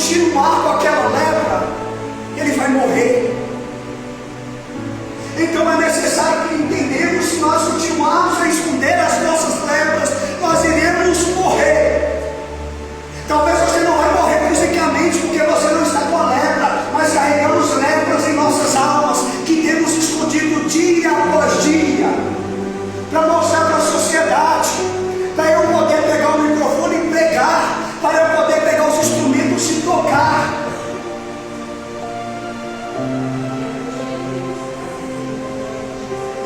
continuar com aquela lepra, ele vai morrer. Então é necessário que entendamos, se nós continuarmos a esconder as nossas lepras, nós iremos morrer. Talvez você não vai morrer fisicamente porque você não está com a lepra, mas carregamos lepras em nossas almas, que temos escondido dia após dia, para mostrar para a sociedade, para eu poder pegar o microfone e pregar, para eu poder pegar os instrumentos e tocar.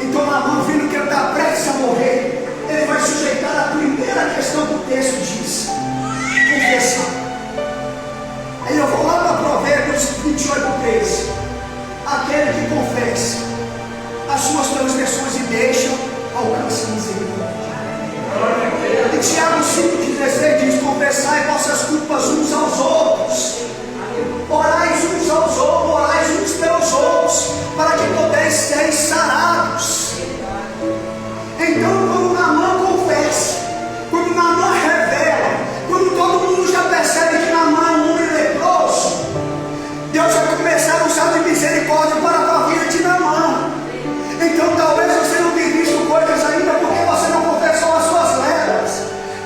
Então Naamã, vendo que ele está prestes a morrer, ele vai sujeitar a primeira questão que o texto diz: confessar. Aí eu vou lá para Provérbios 28:13. Aquele que confessa as suas transgressões e deixa, alcança misericórdia. E Tiago 5,16 diz: confessai vossas culpas uns aos outros, orais uns aos outros, orais uns pelos outros, para que podeis ser sarados. Então, quando Naamã confessa, quando Naamã revela, quando todo mundo já percebe que Naamã é um homem leproso, Deus vai começar a usar de misericórdia para a vida de Naamã. Então, talvez você não tenha visto coisas ainda porque você não confessou as suas lepras,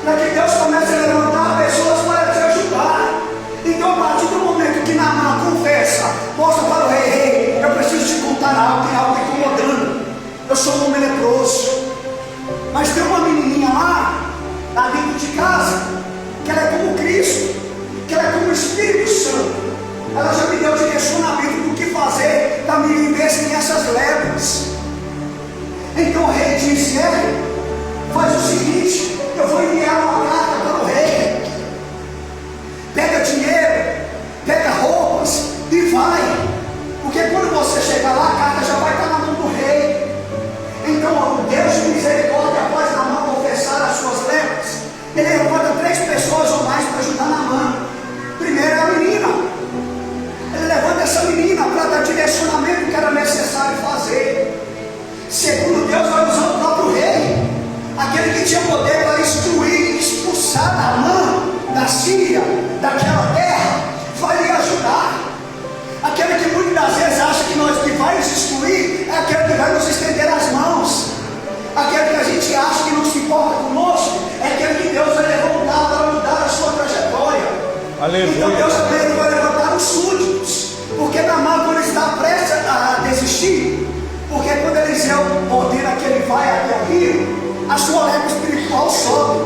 para que Deus comece a levantar pessoas para te ajudar. Então, a partir do momento que Naamã confessa, mostra para o rei: rei, eu preciso te contar algo, tem algo incomodando. Eu sou um homem leproso, mas tem uma menininha lá dentro de casa, que ela é como Cristo, que ela é como o Espírito Santo. Ela já me deu direcionamento do que fazer para me viver sem essas lepras. Então o rei disse: faz o seguinte, eu vou enviar uma carta para o rei, pega dinheiro, pega roupas e vai, porque quando você chegar lá, a carta já vai estar na mão do rei. Então o Deus de misericórdia, após Naamã confessar as suas lepras, ele levanta 3 pessoas ou mais para ajudar Naamã. Primeiro é a menina, ele levanta essa menina para dar direcionamento que era necessário fazer. Segundo, Deus vai usar o próprio rei, aquele que tinha poder para instruir e expulsar Naamã da Síria, daquela terra, vai lhe ajudar. Aquele que muitas das vezes acha que vai nos instruir é aquele que vai nos estender as mãos. Aquele que a gente acha que não se importa conosco é aquele que Deus vai levantar para mudar a sua trajetória. Aleluia. Então Deus também vai levantar os súditos, porque Naamã, quando está prestes a desistir, porque quando Eliseu ordena que ele vai até o rio, a sua lepra espiritual sobe,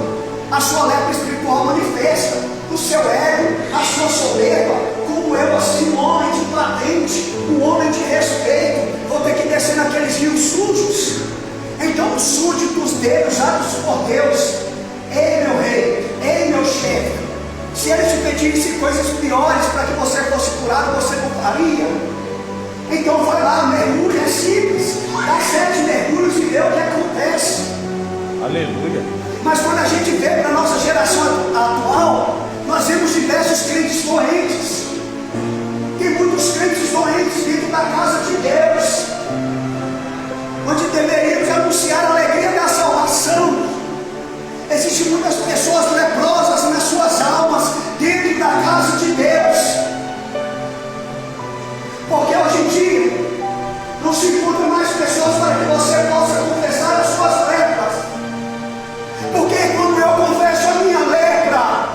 a sua lepra espiritual manifesta o seu ego, a sua soberba. Como eu, assim, um homem de patente, um homem de respeito, vou ter que descer naqueles rios sujos. Então os súditos dele, usados por Deus: ei meu rei, ei meu chefe, se ele te pedisse coisas piores para que você fosse curado, você não faria? Então vai lá, mergulha, é simples, dá 7 mergulhos e vê o que acontece. Aleluia. Mas quando a gente vê para a nossa geração atual, nós vemos diversos crentes doentes. Tem muitos crentes doentes dentro da casa de Deus, onde deveríamos anunciar a alegria da salvação. Existem muitas pessoas leprosas nas suas almas dentro da casa de Deus, porque hoje em dia não se encontra mais pessoas para que você possa confessar as suas lepras. Porque quando eu confesso a minha lepra,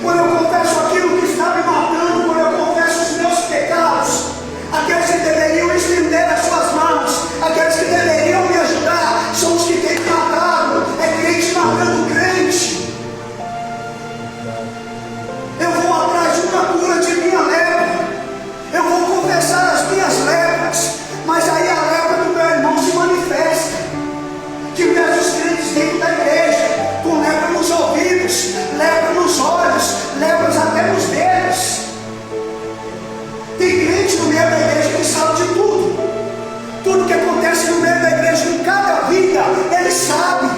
quando eu confesso aquilo que está me matando, quando eu confesso os meus pecados, aqueles que deveriam estender as suas mãos, aqueles que deveriam me ajudar, são os que têm me matado. É crente matando crente. Eu vou atrás de uma cura de minha lepra, eu vou confessar as minhas lepras, mas aí a lepra do meu irmão se manifesta. Diversos crentes dentro da igreja, com lepra nos ouvidos, lepra nos olhos, lepras até nos dedos. Tem crente no meio da igreja que sabe de tudo. Tudo que acontece no meio da igreja, em cada vida, ele sabe.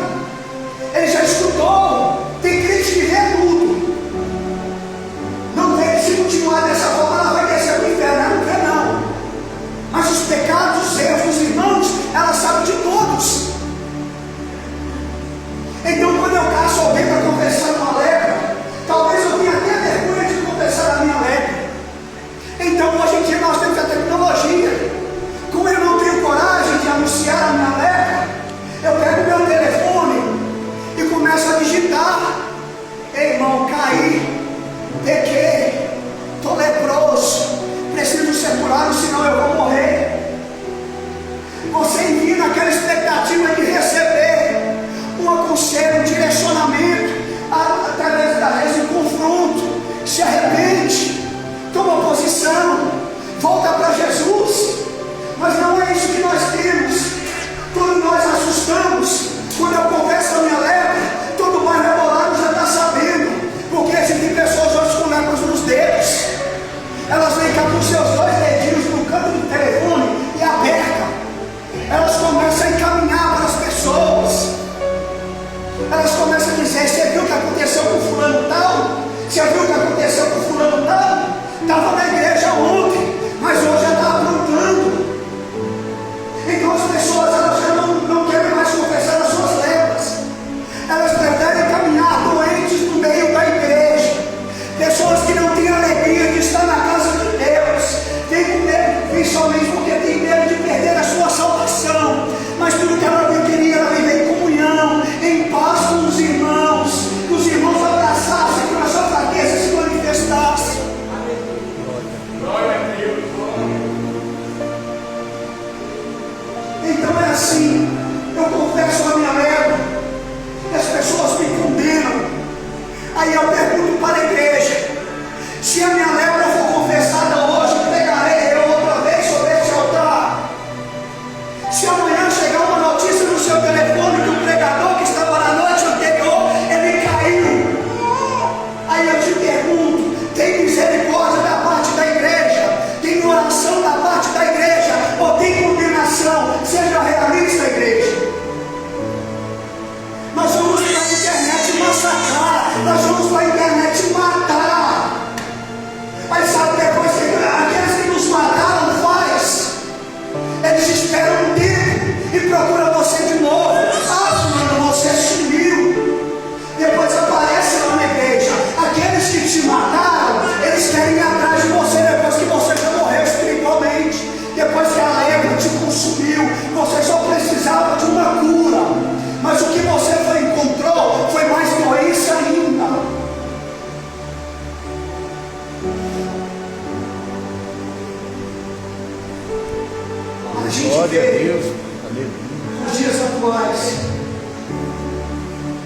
Ele já estudou. Tem crente que vê tudo. Não vê, se continuar dessa forma, ela vai descer para o inferno. Ela não vê, não. Mas os pecados, os erros dos irmãos, ela sabe de todos. Então, quando eu caço alguém para confessar uma lepra, talvez eu tenha até vergonha de confessar a minha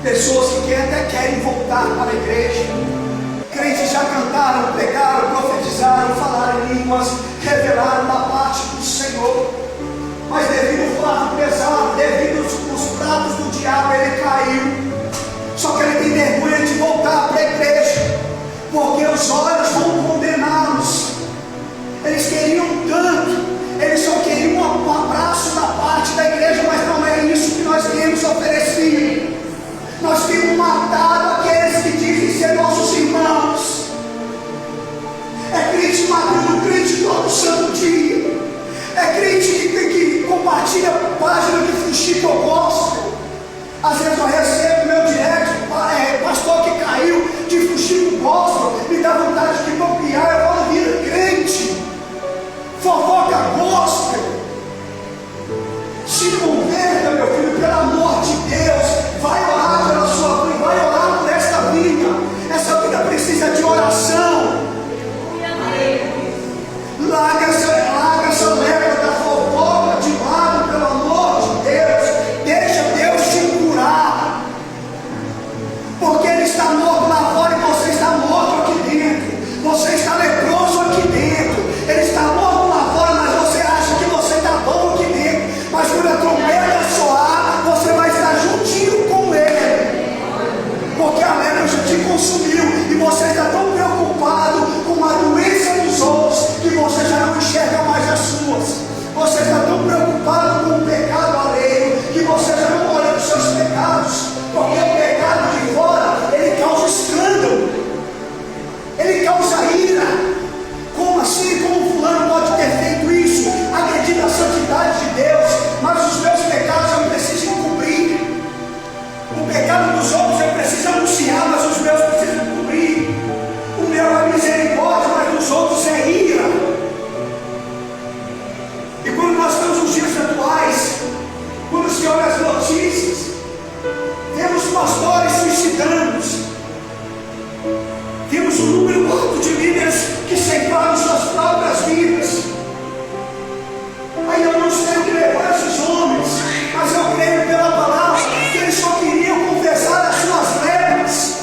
pessoas que até querem voltar para a igreja. Crentes já cantaram, pregaram, profetizaram, falaram em línguas, revelaram da parte do Senhor, mas devido ao fardo pesado, devido aos pratos do diabo, ele caiu. Só que ele tem vergonha de voltar para a igreja, porque os olhos vão condená-los. Eles queriam tanto, eles só queriam um abraço da parte da igreja, mas não é isso que nós temos oferecido. Nós temos matado aqueles que dizem ser nossos irmãos. É crente matando crente todo santo dia. É crente que compartilha página de fuxico que eu gosto. Às vezes eu recebo meu direct, pastor que caiu de fuxico gospel, me dá vontade de copiar, eu falo, vira crente, fofoca gospel. Se converta, meu filho, pelo amor de Deus, vai orar pela sua vida, vai orar por esta vida. Essa vida precisa de oração. Larga essa leva da fofoca de lado, pelo amor de Deus. Deixa Deus te curar, porque Ele está morto lá fora e você está morto aqui dentro. Você está leproso aqui dentro. Ele está morto lá fora, mas você acha que você está bom aqui dentro. Mas quando a trombeta soar, você vai estar juntinho com Ele, porque a lepra já te consumiu e você está tão preocupado com a doença dos outros que você já não enxerga mais as suas. Você está tão preocupado com o pecado alheio que você já não olha os seus pecados, porque o pecado de fora, ele causa escândalo, ele causa ira. Como assim? Como fulano pode ter feito isso? Acredita na santidade de Deus, mas os meus pecados eu preciso encobrir. O pecado dos outros eu preciso anunciar, mas os meus eu preciso encobrir. O meu é misericórdia, mas dos outros é ira. E quando nós estamos nos dias atuais, quando se olha as notícias, temos pastores suicidando-se, temos um número alto de líderes que ceifaram suas próprias vidas. Aí eu não sei o que levar esses homens, mas eu creio pela palavra que eles só queriam confessar as suas lepras.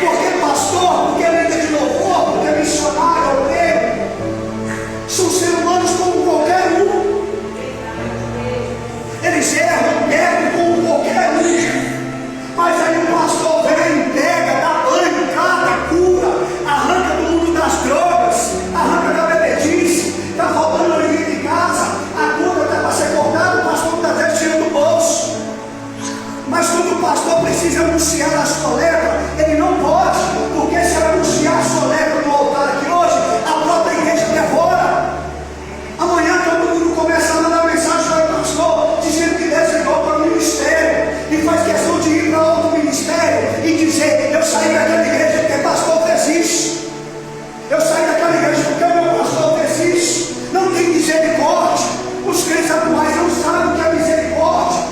Porque pastor, porque líder de louvor, porque missionário, obreiro, são seres humanos como qualquer um. Eles erram, pecam como qualquer um. Mas aí o pastor vem, pega, dá banho, cata, cura, arranca do mundo das drogas, arranca da bebedice, está faltando alimento em casa, a cura está para ser cortada, o pastor está até tirando do bolso. Mas quando o pastor precisa anunciar a sua lepra, ele não pode, porque se ele anunciar a sua lepra no altar aqui hoje, a própria igreja devora. Amanhã todo mundo começa a mandar mensagem para o pastor, dizendo que desligou para o ministério, e faz questão de ir para outro ministério e dizer: eu saí daquela igreja porque o pastor fez isso, eu saí daquela igreja porque o meu pastor fez isso. Não tem misericórdia. Os crentes atuais não sabem o que é misericórdia.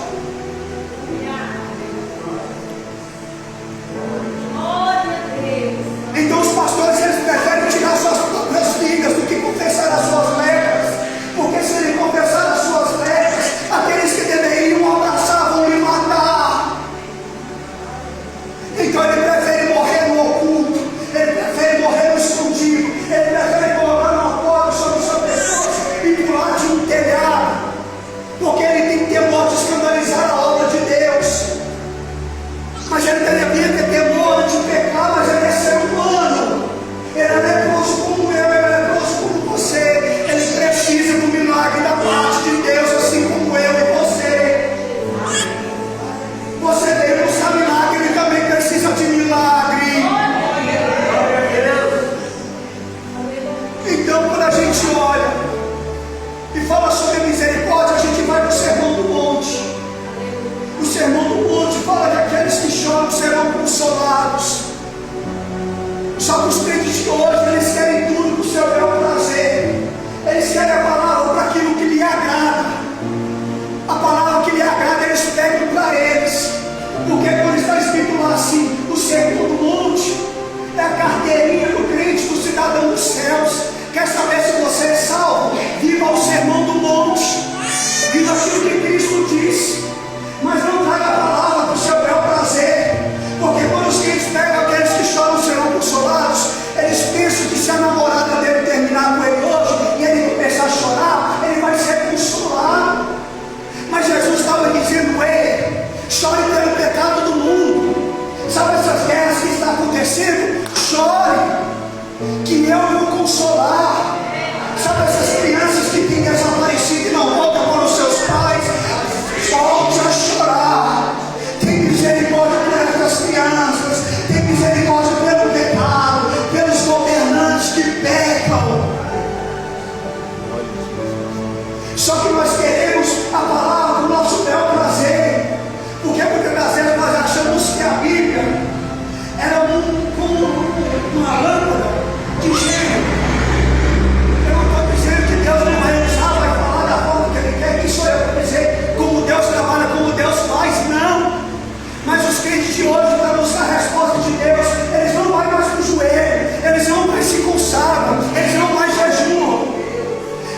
consolar. Sabe essas crianças que têm desaparecido e não voltam para os seus pais? Volte a chorar. Tem misericórdia por essas crianças. Tem misericórdia pelo pecado, pelos governantes que pecam. Só que nós queremos a palavra do nosso bel prazer. Porque muitas vezes nós achamos que a Bíblia era como uma lâmpada de gênio. Eu não estou dizendo que Deus não vai usar, vai falar da forma que Ele quer. Quem sou eu para dizer como Deus trabalha, como Deus faz? Não. Mas os crentes de hoje, para buscar a resposta de Deus, eles não vão mais para o joelho, eles não mais se consagram, eles não mais jejuam.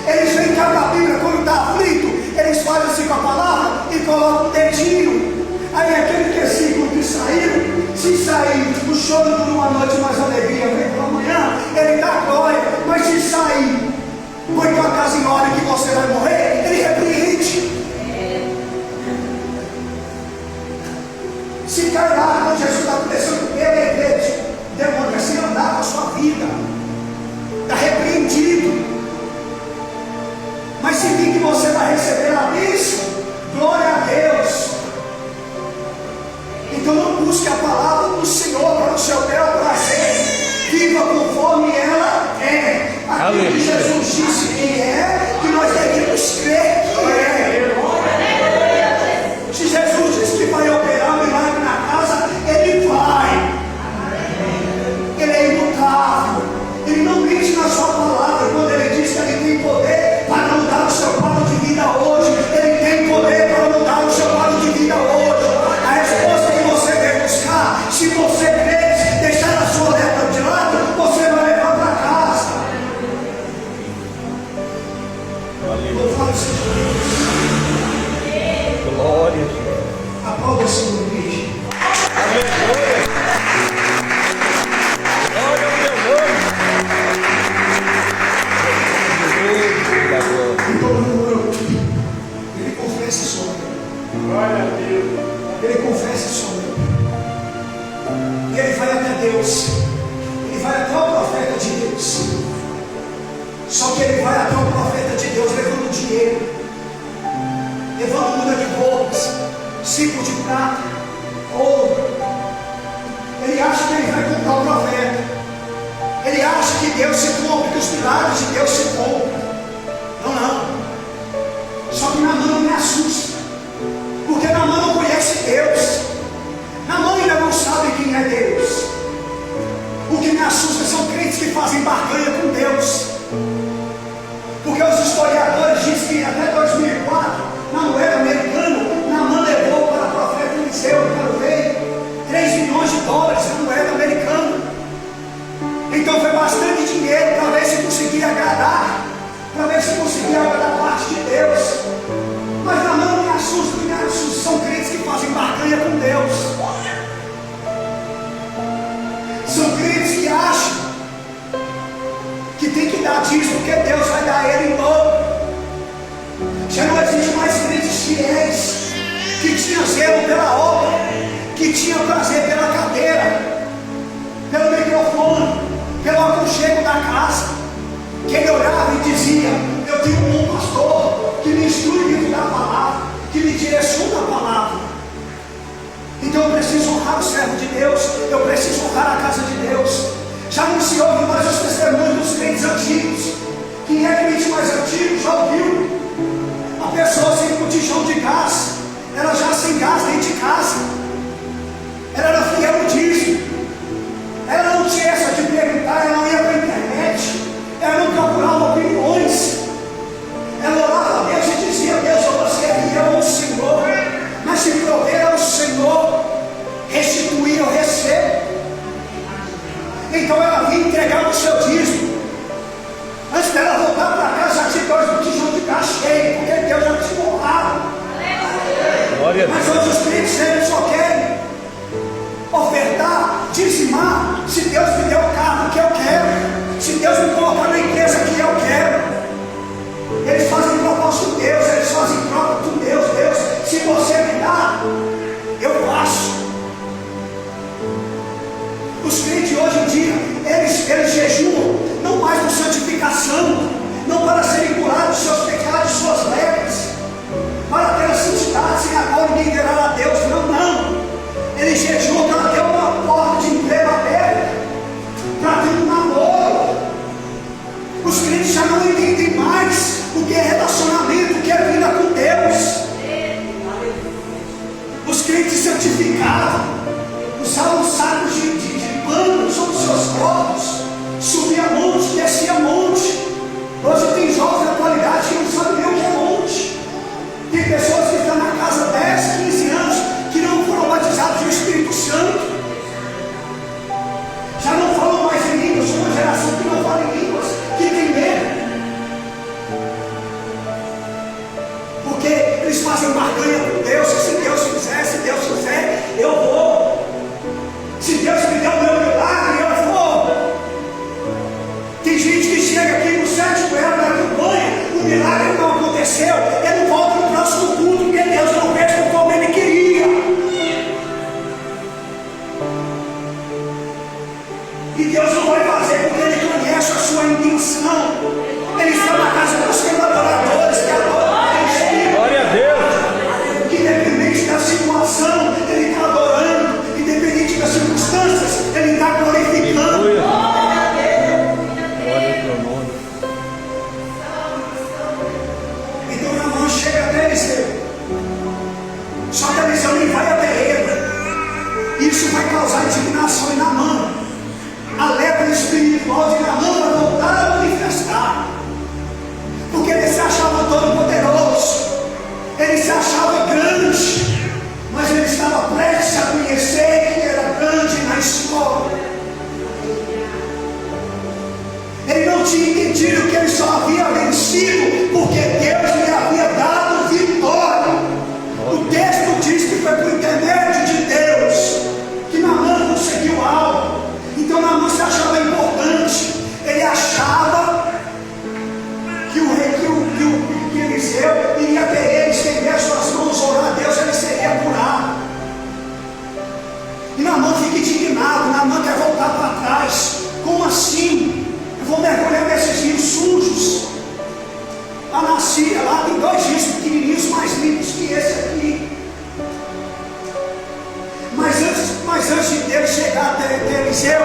Eles vêm cá para a Bíblia quando está aflito, eles fazem assim com a palavra e colocam um dedinho. Aí aquele versículo que saiu, se sair, o choro por uma noite, mas a alegria vem pela manhã, ele dá glória. Mas se sair, foi tua casa em hora que você vai morrer, ele repreende. Se cair lá, quando Jesus está acontecendo com ele, repete, demônio, assim andar com a sua vida, está repreendido. Mas se vir que você vai receber a bênção, glória a Deus. Então não busque a palavra do Senhor para o seu bel prazer. Viva conforme ela é. Aquilo que Jesus disse que é, que nós devemos crer que é. Se Jesus disse que vai operar um milagre na casa, Ele vai. Ele é imutável. Ele não mente na sua palavra. Quando Ele diz que Ele tem poder para mudar o seu quadro de vida hoje, Ele tem poder para mudar o seu quadro de vida hoje. A resposta que você deve buscar, se você crer, deixar a sua letra de lado, você vai levar para casa. Louvado seja Deus. Glória a Deus. Aplauda o Senhor, igreja. Aleluia. Glória ao teu nome. E todo mundo, ele confessa sobre. Glória a Deus. Ele confessa sobre. E ele vai até Deus. Ele vai até o profeta de Deus. Só que ele vai até o profeta de Deus levando dinheiro, levando muda de roupas, ciclo de prata, ouro. Ele acha que ele vai comprar o profeta. Ele acha que Deus se compra, que os milagres de Deus se compram. Não. Só que Naamã não me assusta, porque Naamã não conhece Deus. Naamã ainda não sabe quem é Deus. O que me assusta são crentes que fazem barganha com Deus. Porque os historiadores dizem que até 2004, na moeda americana, Naamã levou para o profeta Eliseu, para o rei, $3 milhões na moeda americana. Então foi bastante dinheiro para ver se conseguia agradar, para ver se conseguia agradar a parte de Deus. Mas Naamã não me assusta, me assusta são crentes que fazem barganha com Deus. São crentes que acham que tem que dar dízimo porque Deus vai dar ele em dobro. Já não existe mais crentes fiéis que tinham zelo pela obra, que tinham prazer pela cadeira, pelo microfone, pelo aconchego da casa, que ele olhava e dizia: eu tenho um bom pastor que me instrui dentro da palavra, que me direciona a palavra. Então eu preciso honrar o servo de Deus, eu preciso honrar a casa de Deus. Já não se ouve mais os testemunhos dos crentes antigos. Quem é crente mais antigo já ouviu a pessoa sem botijão de gás, ela já sem gás dentro de casa, ela era fiel no dízimo, ela não tinha essa de perguntar, ela não ia para a internet, ela não procurava opiniões, ela orava a Deus e dizia: Deus, você é fiel ao Senhor, mas se prover ao Senhor, restituir eu recebo. Então ela vinha entregar o seu dízimo. Antes dela voltar para casa, já tinha 2 botijões de gás cheio, porque Deus já tinha honrado. Mas hoje os crentes eles só querem ofertar, dizimar. Se Deus me deu o carro que eu quero, se Deus me colocar na empresa que eu quero, eles fazem propósito com Deus, eles fazem troca com Deus. Deus, se você me dá, eu faço. Os crentes hoje em dia, eles jejuam, não mais com santificação, não para serem curados dos seus pecados, de suas lepras, para ter a santidade, sem a qual ninguém verá a Deus. Não. Ele jejuou para ter uma porta de emprego aberta, para ter um namoro. Os crentes já não entendem mais o que é relacionamento, o que é vida com Deus. Os crentes santificavam, usavam sacos de pano sobre seus corpos, subia monte, descia monte. Hoje tem jovens na atualidade que não sabem nem o que é monte. Tem pessoas que estão na casa 10, 15 anos que não foram batizados no Espírito Santo. Já não falam mais em línguas, são uma geração que não fala em línguas, que tem medo. Porque eles fazem barganha com Deus, que se Deus fizer, eu vou. Se Deus me der o meu milagre, eu vou. Tem gente que chega aqui no sétimo ano da campanha, o milagre não aconteceu, ele volta no próximo culto, porque Deus não fez como ele queria. E Deus não vai fazer porque ele conhece a sua intenção. Ele está na casa dos seus adoradores que adoram a Deus. Glória a Deus. Que independente da situação, ele está adorando, independente das circunstâncias, ele está glorificando. Glória ao teu nome. Então Naamã chega até Eliseu. Só que Eliseu nem vai até ele. Isso vai causar indignação em Naamã. A lepra espiritual de Naamã vai voltar a manifestar. Porque ele se achava todo poderoso, ele se achava grande, mas ele estava prestes a conhecer que era grande na escola. Ele não tinha entendido que ele só havia vencido porque Deus lhe havia dado vitória. O texto diz que foi por intermédio de Deus que Naamã conseguiu algo. Então Naamã se achava importante. Ele achava que o rei, que Eliseu iria ter ele, estender as suas mãos, orar a Deus, ele seria curado. E Naamã fica indignado. Naamã quer voltar para trás. Como assim? Eu vou mergulhar nesses rios sujos. Lá na Síria, lá tem 2 rios pequenininhos mais limpos que esse aqui. Mas antes de Deus chegar até Eliseu,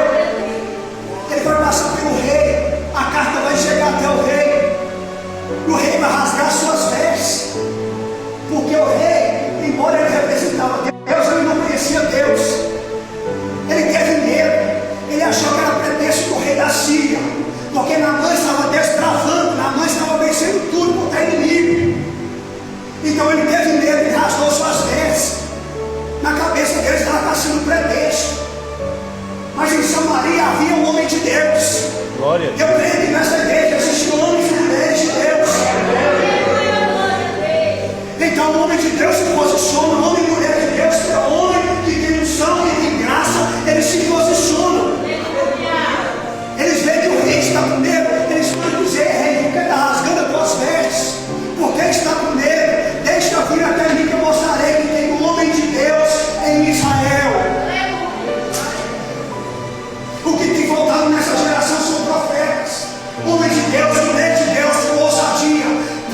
ele vai passar pelo rei. A carta vai chegar até o rei. O rei vai rasgar suas vestes. Porque o rei, embora ele representava Deus, ele não conhecia Deus. Ele teve medo. Ele achou que era pretexto do rei da Síria. Porque Naamã estava destravando, Naamã estava vencendo tudo contra o inimigo. Então ele teve medo, ele rasgou suas vestes. Na cabeça deles ela está sendo pretexto. Mas em Samaria havia um homem de Deus. Glória. Eu creio que nessa igreja existem homens e mulheres de Deus. Então o homem de Deus se posiciona, o homem e mulher de Deus, que é homem que tem unção, que tem graça, eles se posicionam. Eles veem que o rei está com medo, eles vão dizer: rei, por que está rasgando as tuas vestes? Por que está com medo? Deixa vir até mim que eu mostrarei que tem um homem de Deus em Israel. O que tem faltado nessa geração são profetas, homem de Deus, mulher de Deus, com ousadia,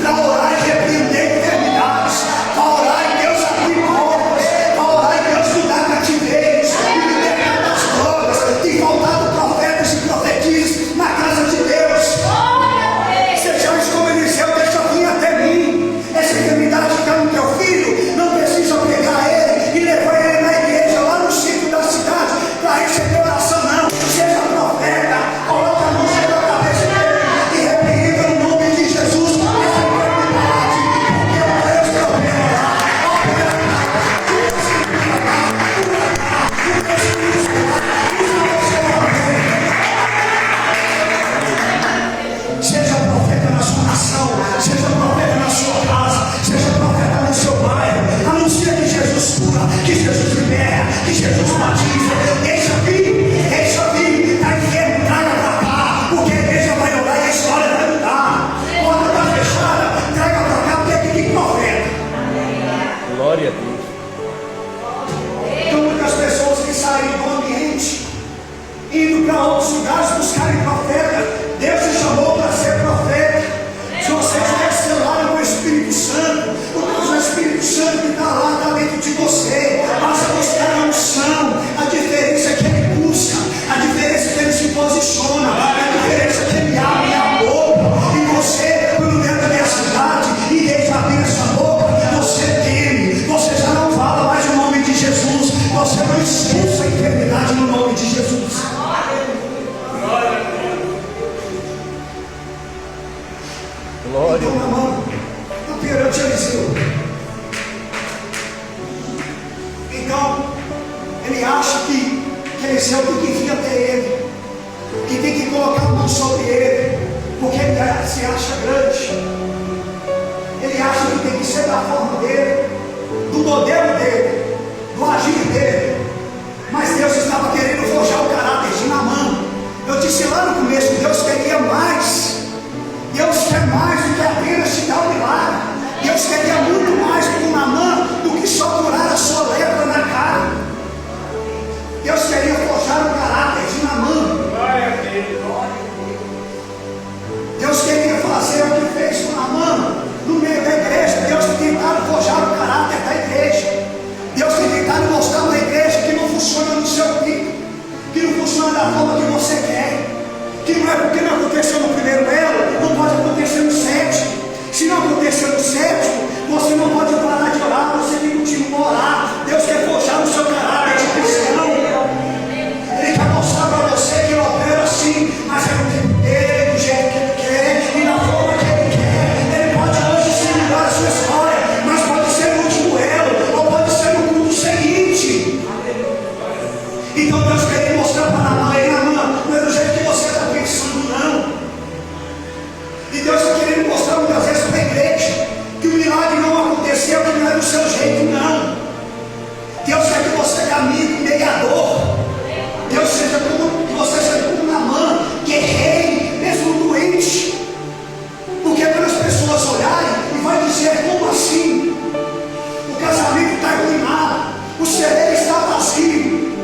para orar e repreender enfermidades, para orar e Deus abrir portas, para orar e Deus mudar cativeiros e libertar das drogas. Tem faltado profetas e profetisas na casa de Deus. Sejamos como Eliseu, deixa vir até mim. Essa enfermidade que está no teu filho, não precisa pegar ele e levar ele na igreja, lá no centro da cidade, para receber oração, não. Seja profeta, coloca a mão sobre a cabeça dele e repreenda no nome de Jesus essa enfermidade, porque o Deus que opera, seja profeta na sua nação, seja profeta na sua casa, seja profeta no seu bairro. Anuncia que Jesus cura, que Jesus libera, que Jesus batiza. Deixa vir, está enfermo, traga para cá, porque a igreja vai orar e a história vai mudar. Porta está fechada, traga para cá, porque aqui tem profeta. Glória a Deus. Então muitas pessoas que saem do ambiente, indo para outros lugares buscarem profeta. Deus está Ele acha que Eliseu tem que vir até ele, que tem que colocar a mão sobre ele, porque ele se acha grande. Ele acha que tem que ser da forma dele, do modelo dele, do agir dele. Mas Deus estava querendo forjar o caráter de Naamã. Eu disse lá no começo, Deus queria mais. Deus quer mais do que apenas te dar um milagre. Deus queria muito mais com Naamã do que só curar a sua lepra na cara. Deus queria forjar o caráter de Naamã. Deus queria fazer o que fez com Naamã no meio da igreja. Deus tem tentado forjar o caráter da igreja. Deus tem tentado mostrar na igreja que não funciona no seu pico, que não funciona da forma que você quer, que não é porque não aconteceu no primeiro elo, não pode acontecer no sétimo. Se não acontecer no sétimo, você não pode parar de orar, você tem que continuar a orar. Deus quer forjar o seu caráter de cristão. Ele quer mostrar para você que ele opera assim, mas é no tempo dele, do jeito que ele quer e da forma que ele quer. Ele pode hoje sim mudar a sua história, mas pode ser no último elo, ou pode ser no culto seguinte. Então Deus quer mostrar para Naamã, não é do jeito que você está pensando, não. E Deus está querendo mostrar muitas vezes para a igreja que o milagre não aconteceu, que não é do seu jeito, não. Deus quer que você caminhe com mediador. Deus seja como, que você seja como Naamã, guerreiro, mesmo doente. Porque quando as pessoas olharem e vai dizer, como assim? O casamento está arruinado, o celeiro está vazio,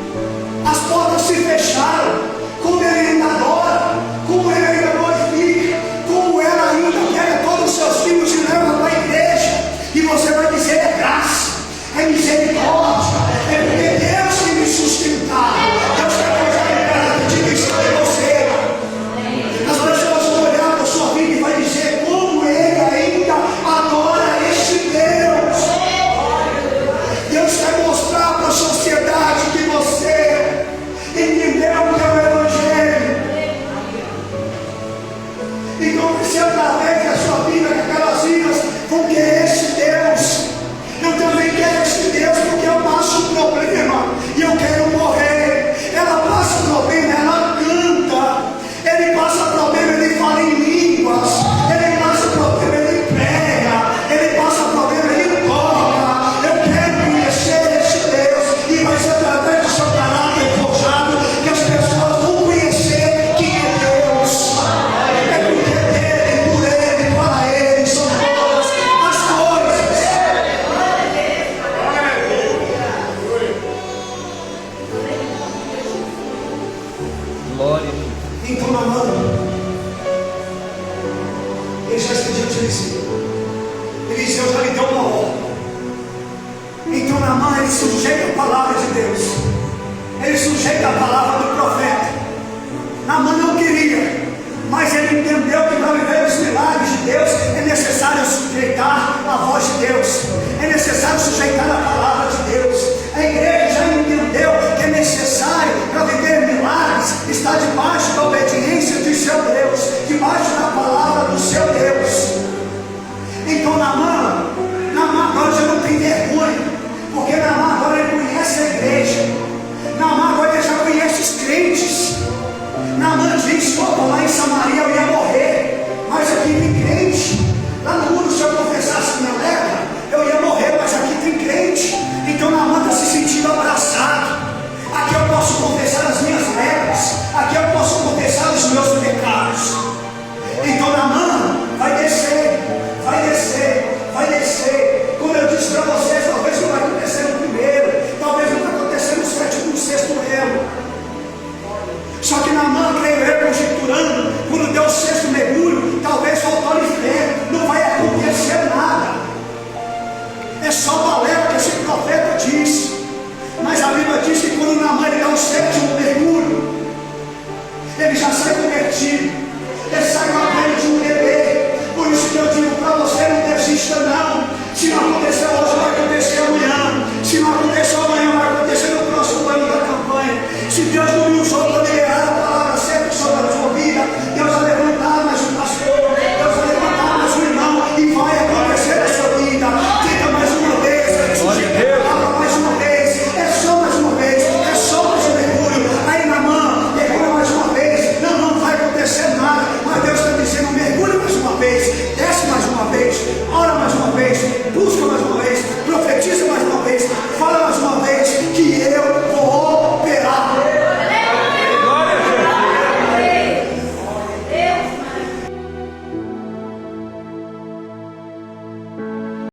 as portas se fecharam, como ele ainda adora, como ele ainda glorifica, como ela ainda pega todos os seus filhos e leva para a igreja. E você vai dizer, é graça, é misericórdia, é porque Deus tem me sustentado. Deus quer forjar o caráter de cristão em você. As pessoas vão olhar para a sua vida e vai dizer, como ele ainda adora este Deus. Deus quer mostrar para a sociedade que você entendeu o que é o Evangelho. Então vai ser através da sua vida que aquelas vidas vão querer este Deus. Eu também quero este Deus porque eu passo o problema e eu quero morrer. Ela passa o problema, ela canta. Ele passa o problema, ele fala em línguas. Ele passa o problema, ele prega. Ele passa o problema, ele toca. Eu quero conhecer este Deus e vai ser através do seu caráter forjado que as pessoas vão conhecer quem é Deus. É porque dele, por ele, para ele são todas as coisas. Glória. Então Naamã, ele já está diante de Eliseu. Eliseu já lhe deu uma ordem. Então Naamã, ele sujeita a palavra de Deus. Ele sujeita a palavra do profeta. Naamã não queria, mas ele entendeu que para viver os milagres de Deus é necessário sujeitar a voz de Deus. É necessário sujeitar a palavra de Deus. A igreja já entendeu que é necessário para viver milagres estar debaixo da obediência de seu Deus, debaixo da palavra do seu Deus. Então Naamã agora já não tem vergonha, porque Naamã agora ele conhece a igreja. Naamã agora ele já conhece os crentes. Naamã diz, opa, lá em Samaria eu ia morrer, mas aqui tem crente. Lá no mundo, se eu confessasse minha lepra, eu ia morrer, mas aqui tem crente. Então Naamã está se sentindo abraçado. Aqui eu posso confessar as minhas lepras, aqui eu posso confessar os meus pecados. Então Naamã vai descer, vai descer, vai descer. Como eu disse para você,